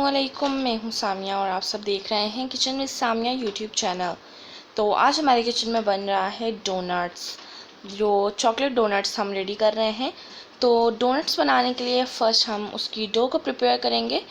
अस्सलामुअलैकुम, मैं हूं सामिया और आप सब देख रहे हैं किचन में सामिया यूट्यूब चैनल। तो आज हमारे किचन में बन रहा है डोनट्स। जो चॉकलेट डोनट्स हम रेडी कर रहे हैं। तो डोनट्स बनाने के लिए फ़र्स्ट हम उसकी डो को प्रिपेयर करेंगे।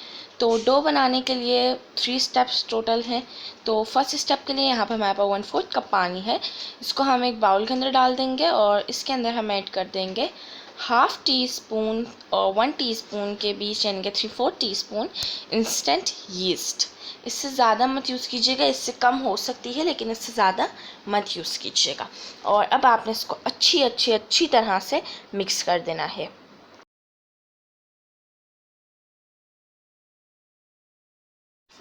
तो डो बनाने के लिए 3 स्टेप्स टोटल हैं। तो फर्स्ट स्टेप के लिए यहाँ पर हमारे पास 1/4 कप पानी है। इसको हम एक बाउल के अंदर डाल देंगे और इसके अंदर हम ऐड कर देंगे हाफ़ टी स्पून और 1 टीस्पून के बीच यानी कि 3/4 टीस्पून इंस्टेंट यीस्ट। इससे ज़्यादा मत यूज़ कीजिएगा, इससे कम हो सकती है लेकिन इससे ज़्यादा मत यूज़ कीजिएगा। और अब आपने इसको अच्छी तरह से मिक्स कर देना है।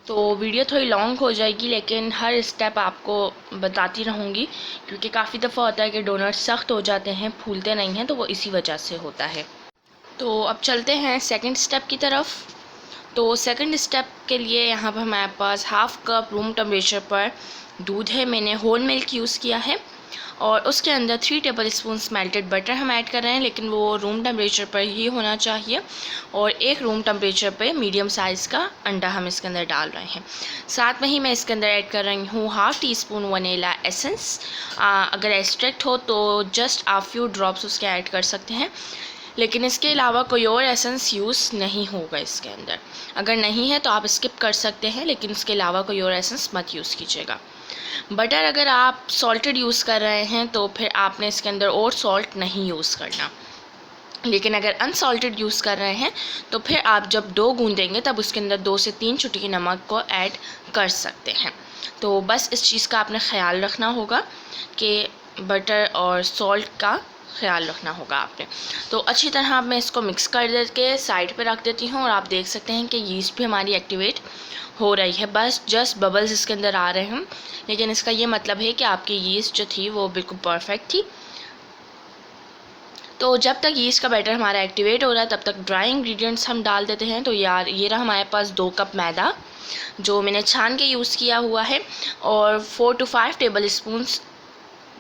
तो वीडियो थोड़ी लॉन्ग हो जाएगी लेकिन हर स्टेप आपको बताती रहूँगी, क्योंकि काफ़ी दफ़ा होता है कि डोनट सख्त हो जाते हैं, फूलते नहीं हैं, तो वो इसी वजह से होता है। तो अब चलते हैं सेकंड स्टेप की तरफ। तो सेकंड स्टेप के लिए यहाँ पर हमारे पास हाफ़ कप रूम टेम्परेचर पर दूध है। मैंने होल मिल्क यूज़ किया है और उसके अंदर 3 टेबलस्पून मेल्टेड बटर हम ऐड कर रहे हैं, लेकिन वो रूम टेम्परेचर पर ही होना चाहिए। और 1 रूम टेम्परेचर पे मीडियम साइज़ का अंडा हम इसके अंदर डाल रहे हैं। साथ में ही मैं इसके अंदर ऐड कर रही हूँ half tea spoon vanilla essence. अगर एक्सट्रैक्ट हो तो जस्ट आ फ्यू ड्रॉप्स उसके ऐड कर सकते हैं, लेकिन इसके अलावा कोई और एसेंस यूज़ नहीं होगा इसके अंदर। अगर नहीं है तो आप स्किप कर सकते हैं, लेकिन इसके अलावा कोई और एसेंस मत यूज़ कीजिएगा। बटर अगर आप सॉल्टेड यूज़ कर रहे हैं तो फिर आपने इसके अंदर और सॉल्ट नहीं यूज़ करना, लेकिन अगर अनसॉल्टेड यूज़ कर रहे हैं तो फिर आप जब डो गूंदेंगे तब उसके अंदर 2 से 3 चुटकी नमक को ऐड कर सकते हैं। तो बस इस चीज़ का आपने ख्याल रखना होगा कि बटर और सॉल्ट का ख्याल रखना होगा आपने। तो अच्छी तरह मैं इसको मिक्स कर दे के साइड पे रख देती हूँ और आप देख सकते हैं कि यीस्ट भी हमारी एक्टिवेट हो रही है। बस जस्ट बबल्स इसके अंदर आ रहे हैं, लेकिन इसका ये मतलब है कि आपकी यीस्ट जो थी वो बिल्कुल परफेक्ट थी। तो जब तक यीस्ट का बैटर हमारा एक्टिवेट हो रहा है तब तक ड्राई इंग्रेडिएंट्स हम डाल देते हैं। तो यार ये रहा हमारे पास 2 कप मैदा जो मैंने छान के यूज़ किया हुआ है, और 4 to 5 टेबल स्पून्स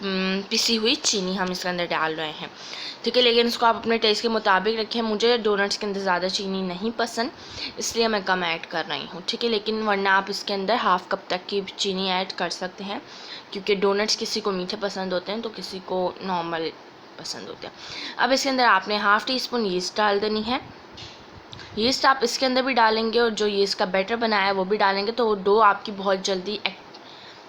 पिसी हुई चीनी हम इसके अंदर डाल रहे हैं। ठीक है, लेकिन इसको आप अपने टेस्ट के मुताबिक रखें। मुझे डोनट्स के अंदर ज़्यादा चीनी नहीं पसंद, इसलिए मैं कम ऐड कर रही हूँ। ठीक है, लेकिन वरना आप इसके अंदर हाफ़ कप तक की चीनी ऐड कर सकते हैं, क्योंकि डोनट्स किसी को मीठे पसंद होते हैं तो किसी को नॉर्मल पसंद होते हैं। अब इसके अंदर आपने हाफ़ टी स्पून यीस्ट डाल देनी है। यीस्ट आप इसके अंदर भी डालेंगे और जो यीस्ट का बैटर बनाया है वो भी डालेंगे तो डो आपकी बहुत जल्दी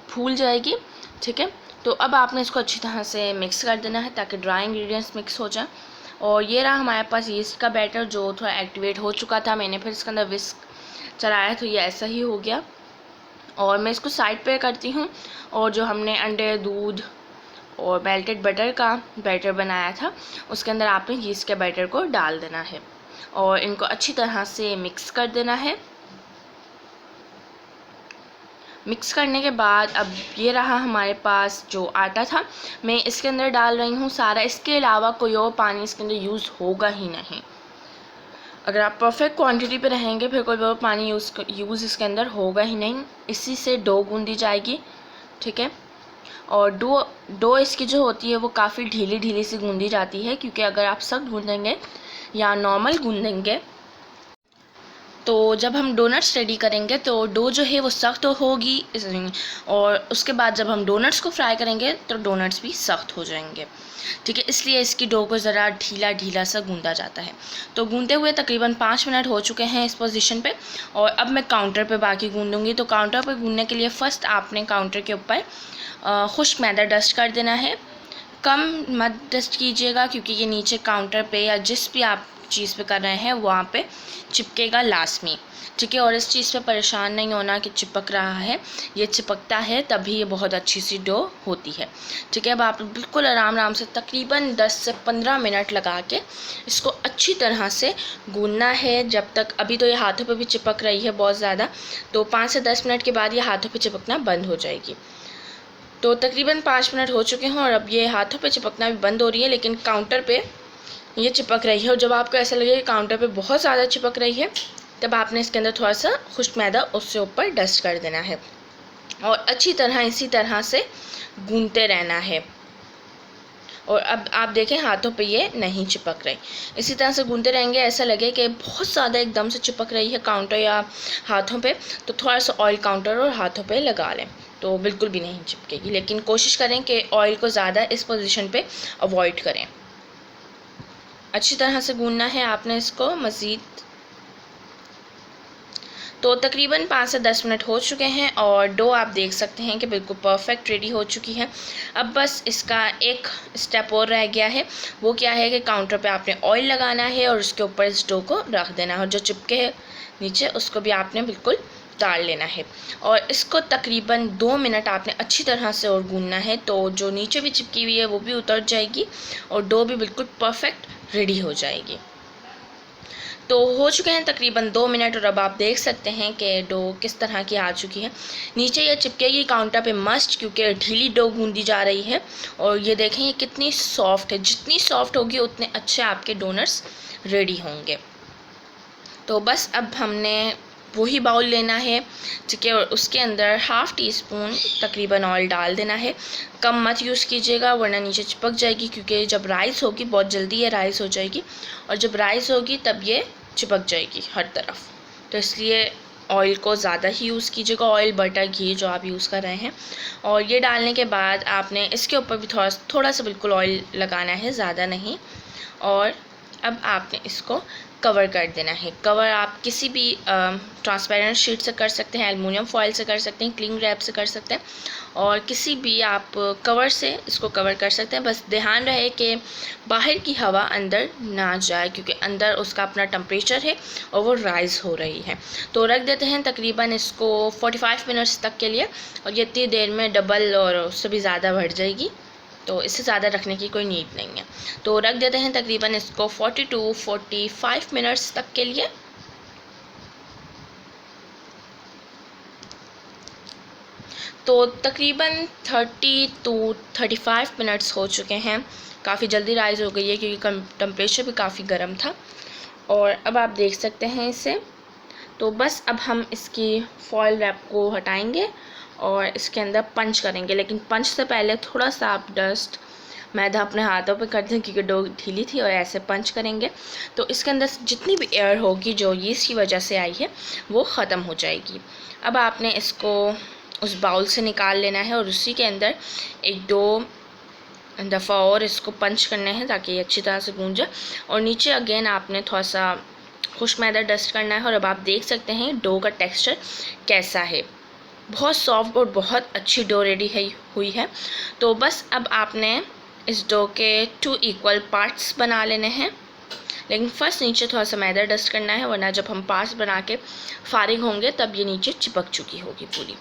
फूल जाएगी। ठीक है, तो अब आपने इसको अच्छी तरह से मिक्स कर देना है ताकि ड्राई इंग्रेडिएंट्स मिक्स हो जाए। और ये रहा हमारे पास यीस्ट का बैटर जो थोड़ा एक्टिवेट हो चुका था। मैंने फिर इसके अंदर विस्क चलाया तो ये ऐसा ही हो गया। और मैं इसको साइड पे करती हूँ, और जो हमने अंडे, दूध और मेल्टेड बटर का बैटर बनाया था उसके अंदर आपने यीस्ट के बैटर को डाल देना है और इनको अच्छी तरह से मिक्स कर देना है। मिक्स करने के बाद अब ये रहा हमारे पास जो आटा था, मैं इसके अंदर डाल रही हूँ सारा। इसके अलावा कोई और पानी इसके अंदर यूज़ होगा ही नहीं। अगर आप परफेक्ट क्वांटिटी पे रहेंगे फिर कोई और पानी यूज़ इसके अंदर होगा ही नहीं। इसी से डो गूंदी जाएगी। ठीक है, और डो इसकी जो होती है वो काफ़ी ढीली ढीली सी गूंदी जाती है, क्योंकि अगर आप सख्त गूंदेंगे या नॉर्मल गूंदेंगे तो जब हम डोनट्स रेडी करेंगे तो डो जो है वो सख्त होगी, और उसके बाद जब हम डोनट्स को फ्राई करेंगे तो डोनट्स भी सख्त हो जाएंगे। ठीक है, इसलिए इसकी डो को ज़रा ढीला ढीला सा गूंदा जाता है। तो गूंदे हुए तकरीबन 5 मिनट हो चुके हैं इस पोजीशन पे, और अब मैं काउंटर पे बाकी गूंदूंगी। तो काउंटर पे गूंदने के लिए फ़र्स्ट आपने काउंटर के ऊपर खुश्क मैदा डस्ट कर देना है। कम मत डस्ट कीजिएगा, क्योंकि ये नीचे काउंटर पे या जिस भी आप चीज़ पे कर रहे हैं वहाँ पे चिपकेगा लाजमी। ठीक है, और इस चीज़ पे परेशान नहीं होना कि चिपक रहा है, ये चिपकता है तभी ये बहुत अच्छी सी डो होती है। ठीक है, अब आप बिल्कुल आराम से तकरीबन 10 से 15 मिनट लगा के इसको अच्छी तरह से गूंदना है, जब तक अभी तो ये हाथों पे भी चिपक रही है बहुत ज़्यादा, तो 5 से 10 मिनट के बाद ये हाथों पे चिपकना बंद हो जाएगी। तो तकरीबन 5 मिनट हो चुके हैं और अब ये हाथों पे चिपकना भी बंद हो रही है, लेकिन काउंटर पे ये चिपक रही है। और जब आपको ऐसा लगे कि काउंटर पे बहुत ज़्यादा चिपक रही है तब आपने इसके अंदर थोड़ा सा खुश्क मैदा उससे ऊपर डस्ट कर देना है और अच्छी तरह इसी तरह से गूंदते रहना है। और अब आप देखें हाथों पे ये नहीं चिपक रही। इसी तरह से गूंदते रहेंगे, ऐसा लगे कि बहुत ज़्यादा एकदम से चिपक रही है काउंटर या हाथों पे, तो थोड़ा सा ऑयल काउंटर और हाथों पे लगा लें, तो बिल्कुल भी नहीं चिपकेगी। लेकिन कोशिश करें कि ऑयल को ज़्यादा इस पोजीशन पे अवॉइड करें। अच्छी तरह से गूंदना है आपने इसको मज़ीद। तो तकरीबन 5 से 10 मिनट हो चुके हैं और डो आप देख सकते हैं कि बिल्कुल परफेक्ट रेडी हो चुकी है। अब बस इसका एक स्टेप और रह गया है, वो क्या है कि काउंटर पे आपने ऑयल लगाना है और उसके ऊपर इस डो को रख देना है, और जो चिपके है नीचे उसको भी आपने बिल्कुल डाल लेना है। और इसको तकरीबन 2 मिनट आपने अच्छी तरह से और गूंदना है, तो जो नीचे भी चिपकी हुई है वो भी उतर जाएगी और डो भी बिल्कुल परफेक्ट रेडी हो जाएगी। तो हो चुके हैं तकरीबन 2 मिनट और अब आप देख सकते हैं कि डो किस तरह की आ चुकी है। नीचे ये चिपकेगी काउंटर पे मस्ट, क्योंकि ढीली डो गूंदी जा रही है। और ये देखें ये कितनी सॉफ्ट है, जितनी सॉफ्ट होगी उतने अच्छे आपके डोनट्स रेडी होंगे। तो बस अब हमने वही बाउल लेना है, ठीक है, और उसके अंदर ½ टीस्पून तकरीबन ऑयल डाल देना है। कम मत यूज़ कीजिएगा वरना नीचे चिपक जाएगी, क्योंकि जब राइस होगी बहुत जल्दी ये राइस हो जाएगी, और जब राइस होगी तब ये चिपक जाएगी हर तरफ। तो इसलिए ऑयल को ज़्यादा ही यूज़ कीजिएगा, ऑयल बटर घी जो आप यूज़ कर रहे हैं। और ये डालने के बाद आपने इसके ऊपर भी थोड़ा सा बिल्कुल ऑयल लगाना है, ज़्यादा नहीं। और अब आपने इसको कवर कर देना है। कवर आप किसी भी ट्रांसपेरेंट शीट से कर सकते हैं, एलुमिनियम फॉयल से कर सकते हैं, क्लिंग रैप से कर सकते हैं, और किसी भी आप कवर से इसको कवर कर सकते हैं। बस ध्यान रहे कि बाहर की हवा अंदर ना जाए, क्योंकि अंदर उसका अपना टेम्परेचर है और वो राइज़ हो रही है। तो रख देते हैं तकरीबन इसको 45 मिनट्स तक के लिए, और ये इतनी देर में डबल और उससे भी ज़्यादा बढ़ जाएगी, तो इससे ज़्यादा रखने की कोई नीड नहीं है। तो रख देते हैं तकरीबन इसको 40 to 45 मिनट्स तक के लिए। तो तकरीबन 30 to 35 मिनट्स हो चुके हैं। काफ़ी जल्दी राइज़ हो गई है क्योंकि टेम्परेचर भी काफ़ी गर्म था। और अब आप देख सकते हैं इसे। तो बस अब हम इसकी फॉयल रैप को हटाएंगे और इसके अंदर पंच करेंगे, लेकिन पंच से पहले थोड़ा सा आप डस्ट मैदा अपने हाथों पे कर दें, क्योंकि डो ढीली थी, और ऐसे पंच करेंगे तो इसके अंदर जितनी भी एयर होगी जो यीस्ट की वजह से आई है वो ख़त्म हो जाएगी। अब आपने इसको उस बाउल से निकाल लेना है और उसी के अंदर एक दो दफ़ा और इसको पंच करने हैं ताकि ये अच्छी तरह से गूंज जाए। और नीचे अगेन आपने थोड़ा सा खुश्क मैदा डस्ट करना है। और अब आप देख सकते हैं डो का टेक्सचर कैसा है, बहुत सॉफ्ट और बहुत अच्छी डो रेडी हुई है। तो बस अब आपने इस डो के 2 इक्वल पार्ट्स बना लेने हैं, लेकिन फर्स्ट नीचे थोड़ा सा मैदा डस्ट करना है, वरना जब हम पार्ट्स बना के फारिग होंगे तब ये नीचे चिपक चुकी होगी पूरी,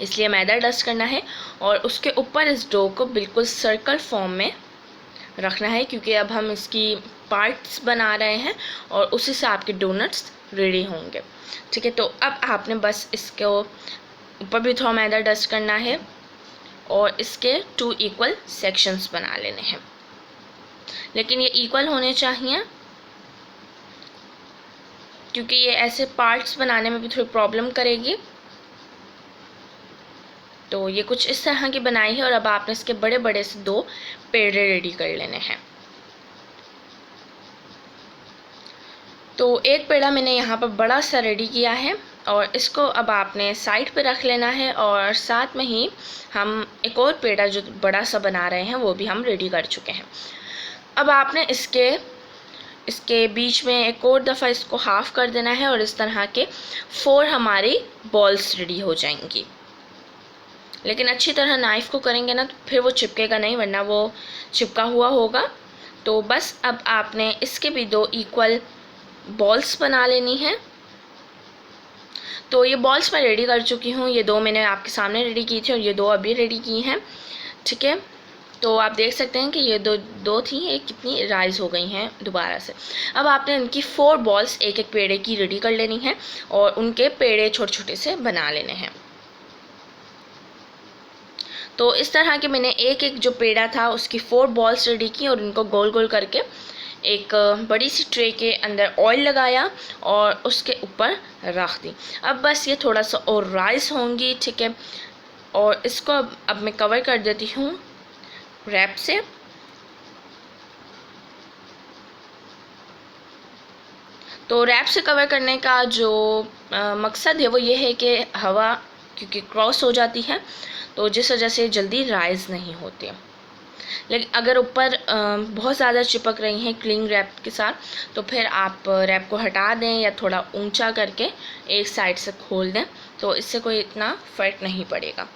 इसलिए मैदा डस्ट करना है। और उसके ऊपर इस डो को बिल्कुल सर्कल फॉर्म में रखना है, क्योंकि अब हम इसकी पार्ट्स बना रहे हैं और उसी से आपके डोनट्स रेडी होंगे, ठीक है। तो अब आपने बस इसके ऊपर भी थोड़ा मैदा डस्ट करना है और इसके 2 इक्वल सेक्शंस बना लेने हैं, लेकिन ये इक्वल होने चाहिए, क्योंकि ये ऐसे पार्ट्स बनाने में भी थोड़ी प्रॉब्लम करेगी। तो ये कुछ इस तरह की बनाई है और अब आपने इसके बड़े बड़े से 2 पेड़े रेडी कर लेने हैं। तो एक पेड़ा मैंने यहाँ पर बड़ा सा रेडी किया है और इसको अब आपने साइड पे रख लेना है, और साथ में ही हम एक और पेड़ा जो बड़ा सा बना रहे हैं वो भी हम रेडी कर चुके हैं। अब आपने इसके बीच में एक और दफ़ा इसको हाफ़ कर देना है और इस तरह के 4 हमारी बॉल्स रेडी हो जाएंगी। लेकिन अच्छी तरह नाइफ़ को करेंगे ना तो फिर वो चिपकेगा नहीं, वरना वो चिपका हुआ होगा। तो बस अब आपने इसके भी 2 इक्वल बॉल्स बना लेनी है। तो ये बॉल्स मैं रेडी कर चुकी हूँ, ये 2 मैंने आपके सामने रेडी की थी और ये 2 अभी रेडी की हैं, ठीक है। तो आप देख सकते हैं कि ये दो थी, ये कितनी राइज़ हो गई हैं दोबारा से। अब आपने इनकी 4 बॉल्स एक एक पेड़े की रेडी कर लेनी है और उनके पेड़े छोटे छोटे से बना लेने हैं। तो इस तरह के मैंने एक एक जो पेड़ा था उसकी 4 बॉल्स रेडी की और उनको गोल गोल करके एक बड़ी सी ट्रे के अंदर ऑयल लगाया और उसके ऊपर रख दी। अब बस ये थोड़ा सा और राइस होंगी, ठीक है। और इसको अब मैं कवर कर देती हूँ रैप से, तो रैप से कवर करने का जो मकसद है वो ये है कि हवा क्योंकि क्रॉस हो जाती है तो जिस वजह से जल्दी राइज नहीं होती। लेकिन अगर ऊपर बहुत ज़्यादा चिपक रही हैं क्लिंग रैप के साथ तो फिर आप रैप को हटा दें या थोड़ा ऊंचा करके एक साइड से खोल दें, तो इससे कोई इतना फ़र्क नहीं पड़ेगा।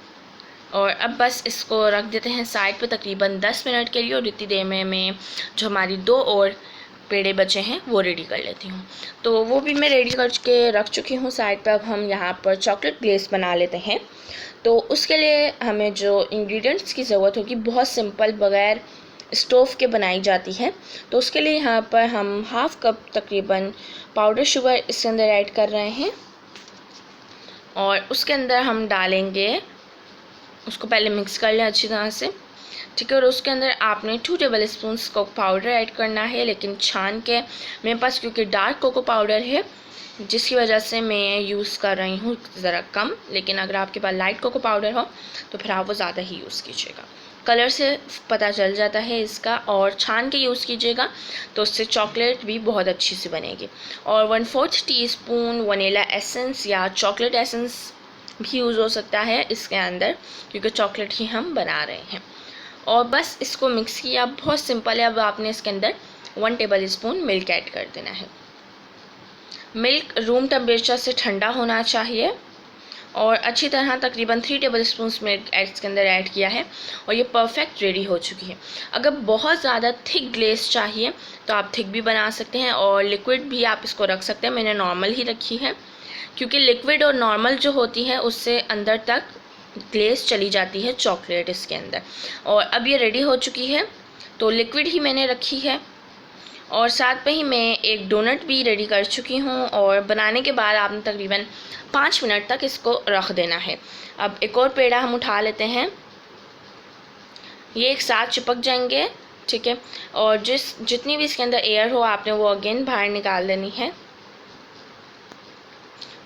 और अब बस इसको रख देते हैं साइड पे तकरीबन 10 मिनट के लिए, और इतनी देर में मैं जो हमारी 2 और पेड़े बचे हैं वो रेडी कर लेती हूँ। तो वो भी मैं रेडी करके रख चुकी हूँ साइड पे। अब हम यहाँ पर चॉकलेट ग्लेज़ बना लेते हैं। तो उसके लिए हमें जो इंग्रेडिएंट्स की ज़रूरत होगी बहुत सिंपल, बग़ैर स्टोव के बनाई जाती है। तो उसके लिए यहाँ पर हम हाफ़ कप तकरीबन पाउडर शुगर इसके अंदर ऐड कर रहे हैं, और उसके अंदर हम डालेंगे, उसको पहले मिक्स कर लें अच्छी तरह से, ठीक है। और उसके अंदर आपने 2 tablespoon cocoa powder add करना है, लेकिन छान के। मेरे पास क्योंकि डार्क कोको पाउडर है जिसकी वजह से मैं यूज़ कर रही हूँ ज़रा कम, लेकिन अगर आपके पास लाइट कोको पाउडर हो तो फिर आप वो ज़्यादा ही यूज़ कीजिएगा। कलर से पता चल जाता है इसका, और छान के यूज़ कीजिएगा तो उससे चॉकलेट भी बहुत अच्छी सी बनेगी। और 1/4 टीस्पून वनीला एसेंस या चॉकलेट एसेंस भी यूज़ हो सकता है इसके अंदर, क्योंकि चॉकलेट ही हम बना रहे हैं। और बस इसको मिक्स किया, बहुत सिंपल है। अब आपने इसके अंदर 1 टेबल स्पून मिल्क ऐड कर देना है। मिल्क रूम टेम्परेचर से ठंडा होना चाहिए, और अच्छी तरह तकरीबन 3 टेबल स्पून मिल्क इसके अंदर ऐड किया है, और ये परफेक्ट रेडी हो चुकी है। अगर बहुत ज़्यादा थिक ग्लेस चाहिए तो आप थिक भी बना सकते हैं, और लिक्विड भी आप इसको रख सकते हैं। मैंने नॉर्मल ही रखी है, क्योंकि लिक्विड और नॉर्मल जो होती है उससे अंदर तक ग्लेस चली जाती है चॉकलेट इसके अंदर। और अब ये रेडी हो चुकी है, तो लिक्विड ही मैंने रखी है। और साथ में ही मैं एक डोनट भी रेडी कर चुकी हूँ, और बनाने के बाद आपने तकरीबन 5 मिनट तक इसको रख देना है। अब एक और पेड़ा हम उठा लेते हैं, ये एक साथ चिपक जाएंगे, ठीक है। और जितनी भी इसके अंदर एयर हो आपने वो अगेन बाहर निकाल देनी है।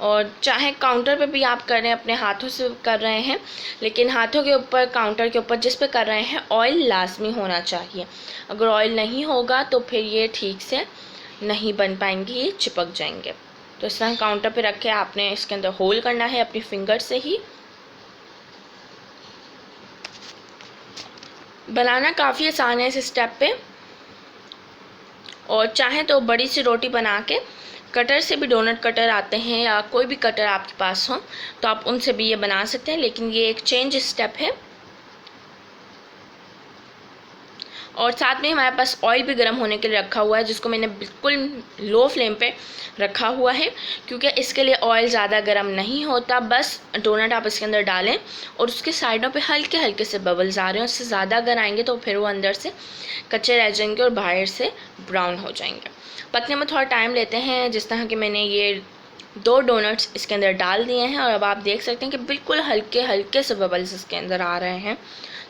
और चाहे काउंटर पे भी आप कर रहे हैं, अपने हाथों से कर रहे हैं, लेकिन हाथों के ऊपर, काउंटर के ऊपर जिस पे कर रहे हैं ऑयल लाजमी होना चाहिए। अगर ऑयल नहीं होगा तो फिर ये ठीक से नहीं बन पाएंगे, ये चिपक जाएंगे। तो इस तरह काउंटर पे रख के आपने इसके अंदर होल करना है अपनी फिंगर से ही। बनाना काफ़ी आसान है इस स्टेप पे, और चाहे तो बड़ी सी रोटी बना के, कटर से भी, डोनट कटर आते हैं या कोई भी कटर आपके पास हो तो आप उनसे भी ये बना सकते हैं, लेकिन ये एक चेंज स्टेप है। और साथ में हमारे पास ऑयल भी गर्म होने के लिए रखा हुआ है, जिसको मैंने बिल्कुल लो फ्लेम पे रखा हुआ है, क्योंकि इसके लिए ऑयल ज़्यादा गर्म नहीं होता। बस डोनट आप इसके अंदर डालें और उसके साइडों पे हल्के हल्के से बबल्स आ रहे हैं। उससे ज़्यादा अगर आएंगे तो फिर वो अंदर से कच्चे रह जाएंगे और बाहर से ब्राउन हो जाएंगे। पकने में थोड़ा टाइम लेते हैं। जिस तरह कि मैंने ये 2 डोनट्स इसके अंदर डाल दिए हैं, और अब आप देख सकते हैं कि बिल्कुल हल्के हल्के से बबल्स इसके अंदर आ रहे हैं।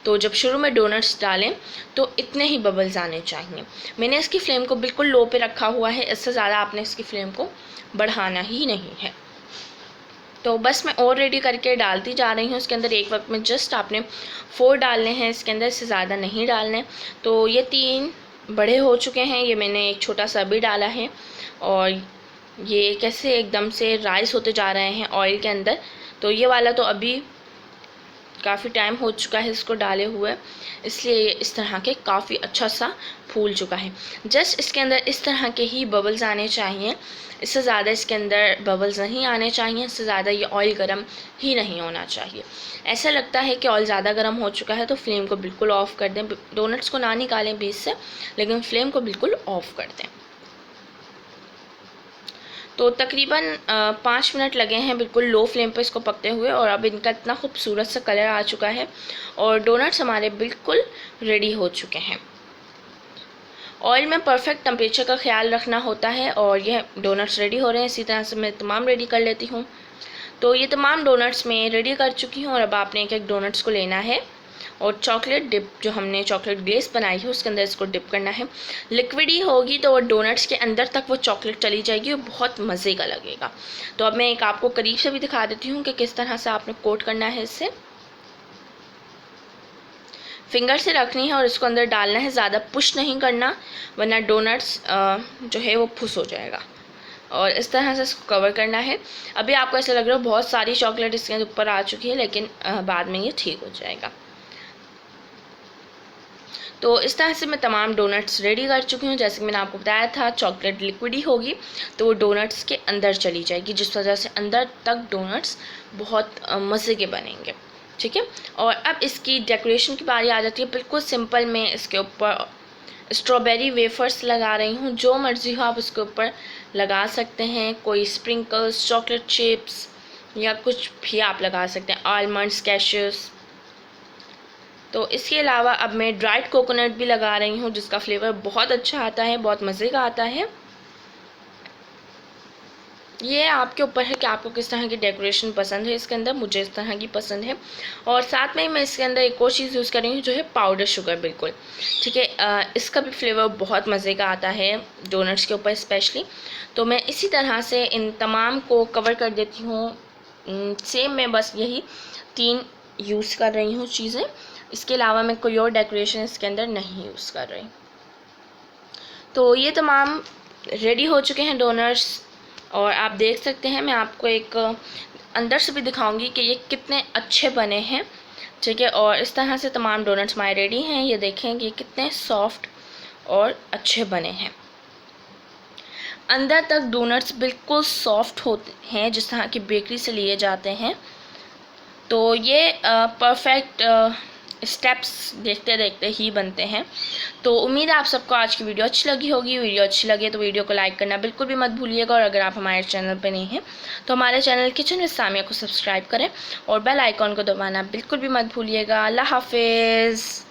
तो जब शुरू में डोनट्स डालें तो इतने ही बबल्स आने चाहिए। मैंने इसकी फ्लेम को बिल्कुल लो पे रखा हुआ है, इससे ज़्यादा आपने इसकी फ्लेम को बढ़ाना ही नहीं है। तो बस मैं और रेडी करके डालती जा रही हूँ इसके अंदर। एक वक्त में जस्ट आपने 4 डालने हैं इसके अंदर, इससे ज़्यादा नहीं डालने। तो ये 3 बड़े हो चुके हैं, ये मैंने एक छोटा सा भी डाला है, और ये कैसे एकदम से राइस होते जा रहे हैं ऑयल के अंदर। तो ये वाला तो अभी काफ़ी टाइम हो चुका है इसको डाले हुए, इसलिए ये इस तरह के काफ़ी अच्छा सा फूल चुका है। जस्ट इसके अंदर इस तरह के ही बबल्स आने चाहिए, इससे ज़्यादा इसके अंदर बबल्स नहीं आने चाहिए, इससे ज़्यादा ये ऑयल गर्म ही नहीं होना चाहिए। ऐसा लगता है कि ऑयल ज़्यादा गर्म हो चुका है तो फ्लेम को बिल्कुल ऑफ़ कर दें। डोनट्स को ना निकालें बीच से, लेकिन फ्लेम को बिल्कुल ऑफ़ कर दें। तो तकरीबन 5 मिनट लगे हैं बिल्कुल लो फ्लेम पे इसको पकते हुए, और अब इनका इतना खूबसूरत सा कलर आ चुका है, और डोनट्स हमारे बिल्कुल रेडी हो चुके हैं। ऑयल में परफेक्ट टेम्परेचर का ख्याल रखना होता है, और यह डोनट्स रेडी हो रहे हैं। इसी तरह से मैं तमाम रेडी कर लेती हूँ। तो ये तमाम डोनट्स मैं रेडी कर चुकी हूँ, और अब आपने एक एक डोनट्स को लेना है, और चॉकलेट डिप जो हमने चॉकलेट ग्लेस बनाई है उसके अंदर इसको डिप करना है। लिक्विड ही होगी तो वो डोनट्स के अंदर तक वो चॉकलेट चली जाएगी और बहुत मज़े का लगेगा। तो अब मैं एक आपको करीब से भी दिखा देती हूँ कि किस तरह से आपने कोट करना है। इससे फिंगर से रखनी है और इसको अंदर डालना है, ज़्यादा पुश नहीं करना, वरना डोनट्स जो है वो फुस हो जाएगा। और इस तरह से इसको कवर करना है। अभी आपको ऐसा लग रहा है बहुत सारी चॉकलेट इसके ऊपर आ चुकी है, लेकिन बाद में ये ठीक हो जाएगा। तो इस तरह से मैं तमाम डोनट्स रेडी कर चुकी हूँ। जैसे कि मैंने आपको बताया था, चॉकलेट लिक्विड ही होगी तो वो डोनट्स के अंदर चली जाएगी, जिस वजह से अंदर तक डोनट्स बहुत मज़े के बनेंगे। ठीक है, और अब इसकी डेकोरेशन की बारी आ जाती है। बिल्कुल सिंपल, मैं इसके ऊपर स्ट्रॉबेरी वेफर्स लगा रही हूँ। जो मर्ज़ी हो आप उसके ऊपर लगा सकते हैं, कोई स्प्रिंकल्स, चॉकलेट चिप्स या कुछ भी आप लगा सकते हैं, आलमंड्स, कैशेस। तो इसके अलावा अब मैं ड्राइड कोकोनट भी लगा रही हूँ, जिसका फ्लेवर बहुत अच्छा आता है, बहुत मज़े का आता है। ये आपके ऊपर है कि आपको किस तरह की डेकोरेशन पसंद है इसके अंदर। मुझे इस तरह की पसंद है। और साथ में मैं इसके अंदर एक और चीज़ यूज़ कर रही हूँ, जो है पाउडर शुगर। बिल्कुल ठीक है, इसका भी फ्लेवर बहुत मज़े का आता है डोनट्स के ऊपर स्पेशली। तो मैं इसी तरह से इन तमाम को कवर कर देती हूँ। सेम मैं बस यही 3 यूज़ कर रही हूँ चीज़ें। इसके अलावा मैं कोई और डेकोरेशन इसके अंदर नहीं यूज़ कर रही। तो ये तमाम रेडी हो चुके हैं डोनट्स, और आप देख सकते हैं, मैं आपको एक अंदर से भी दिखाऊंगी कि ये कितने अच्छे बने हैं। ठीक है, और इस तरह से तमाम डोनट्स हमारे रेडी हैं। ये देखें कि ये कितने सॉफ्ट और अच्छे बने हैं। अंदर तक डोनट्स बिल्कुल सॉफ्ट होते हैं, जिस तरह की बेकरी से लिए जाते हैं। तो ये परफेक्ट स्टेप्स देखते देखते ही बनते हैं। तो उम्मीद है आप सबको आज की वीडियो अच्छी लगी होगी। वीडियो अच्छी लगे तो वीडियो को लाइक करना बिल्कुल भी मत भूलिएगा, और अगर आप हमारे चैनल पर नहीं हैं तो हमारे चैनल किचन विद सामिया को सब्सक्राइब करें और बेल आइकॉन को दबाना बिल्कुल भी मत भूलिएगा। अल्लाह हाफिज़।